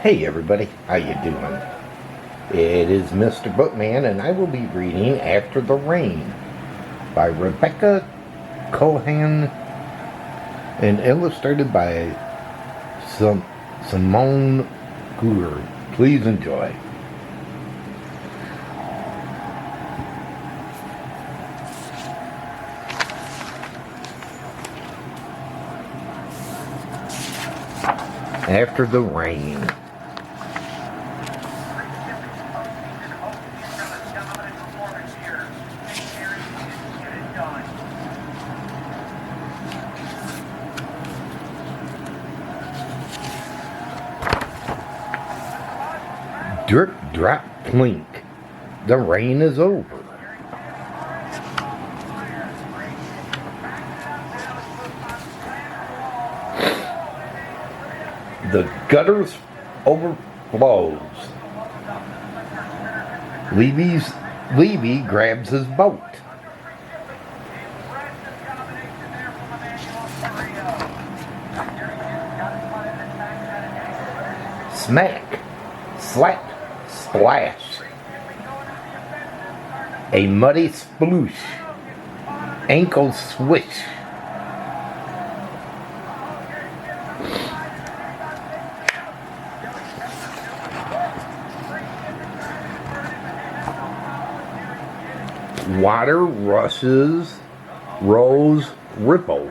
Hey everybody, how you doing? It is Mr. Bookman, and I will be reading After the Rain by Rebecca Koehn and illustrated by Simone Kruger. Please enjoy. After the Rain. Drip, drop, plink. The rain is over. The gutters overflows. Levy grabs his boat. Smack, slap, splash. A muddy sploosh. Ankle swish. Water rushes, rose, ripple.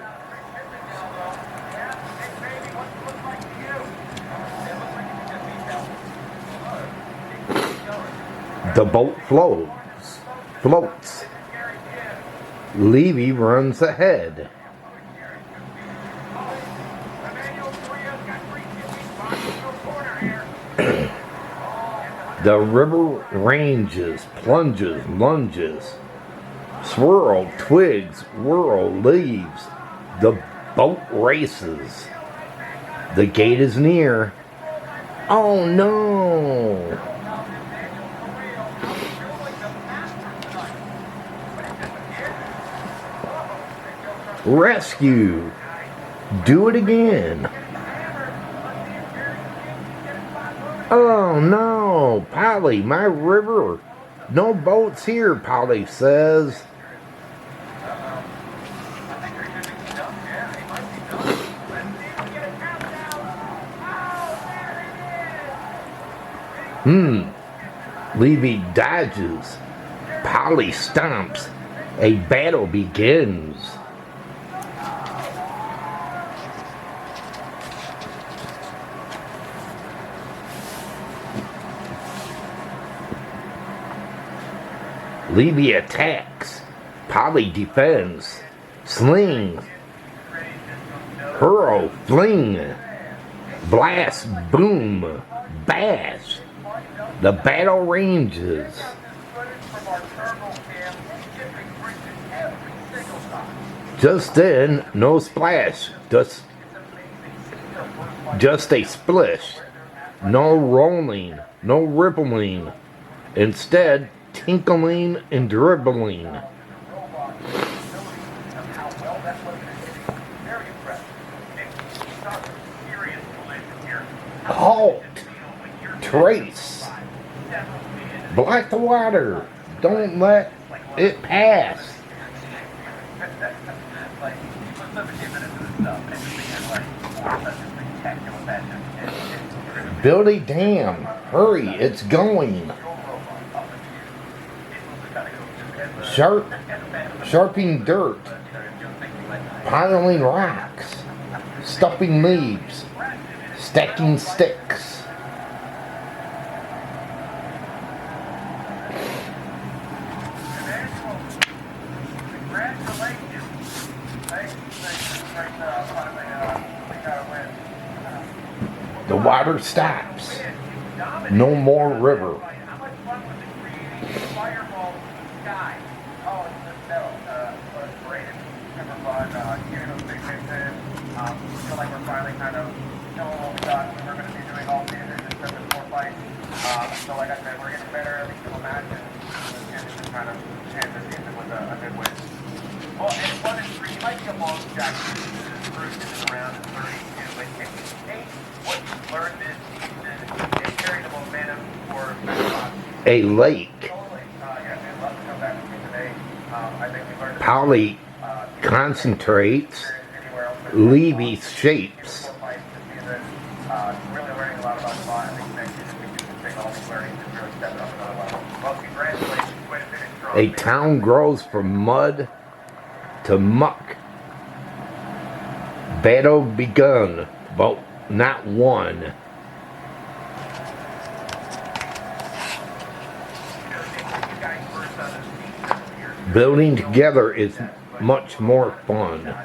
The boat floats. Levy runs ahead. The river ranges, plunges, lunges. Swirl, twigs, whirl, leaves. The boat races. The gate is near. Oh no! Rescue! Do it again! Oh no! Polly, my river! No boats here, Polly says. Levy dodges. Polly stomps. A battle begins. Levy attacks. Polly defends. Sling. Hurl. Fling. Blast. Boom. Bash. The battle ranges. Just then, no splash. Just a splish. No rolling. No rippling. Instead, tinkling and dribbling. Halt! Trace! Block the water! Don't let it pass! Build a dam! Hurry, it's going! Sharpening dirt, piling rocks, stuffing leaves, stacking sticks. The water stops. No more river. Feel like we're finally kind of knowing what we got. We're going to be doing all standards instead of four fights. So like I said, we're getting better at these little matches. And just kind of end the season with a good win. Well, and 1-3, you might be a long shot. Bruce is around 32, but hey, what you've learned this season a lake, Yeah, they'd love to come back with me today. I think we learned poly concentrates, anywhere else. Levy shapes. Really learning a lot about the bot. I think next year we can take all these learnings and really step it up another level. Well, congratulations. Way to finish strong. A town grows from mud to muck. Battle begun, but not won. Building together is much more fun.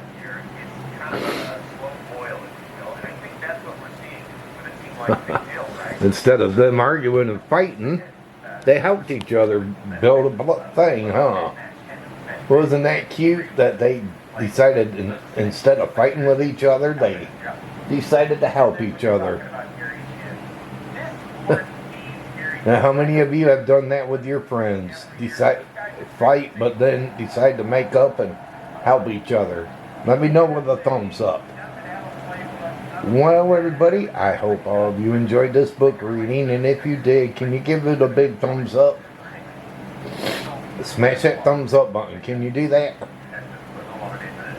Instead of them arguing and fighting, they helped each other build a thing, huh? Wasn't that cute that they decided instead of fighting with each other, they decided to help each other? Now, how many of you have done that with your friends? Fight, but then decide to make up and help each other? Let me know with a thumbs up. Well, everybody, I hope all of you enjoyed this book reading, and if you did, can you give it a big thumbs up? Smash that thumbs up button. Can you do that?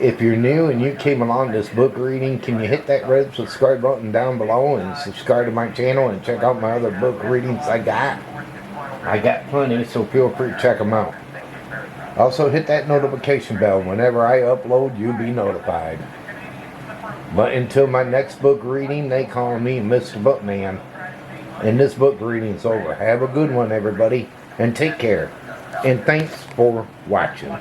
If you're new and you came along this book reading, can you hit that red subscribe button down below and subscribe to my channel and check out my other book readings I got? I got plenty, so feel free to check them out. Also hit that notification bell. Whenever I upload, you'll be notified. But until my next book reading, they call me Mr.Bookman. And this book reading's over. Have a good one, everybody, and take care. And thanks for watching.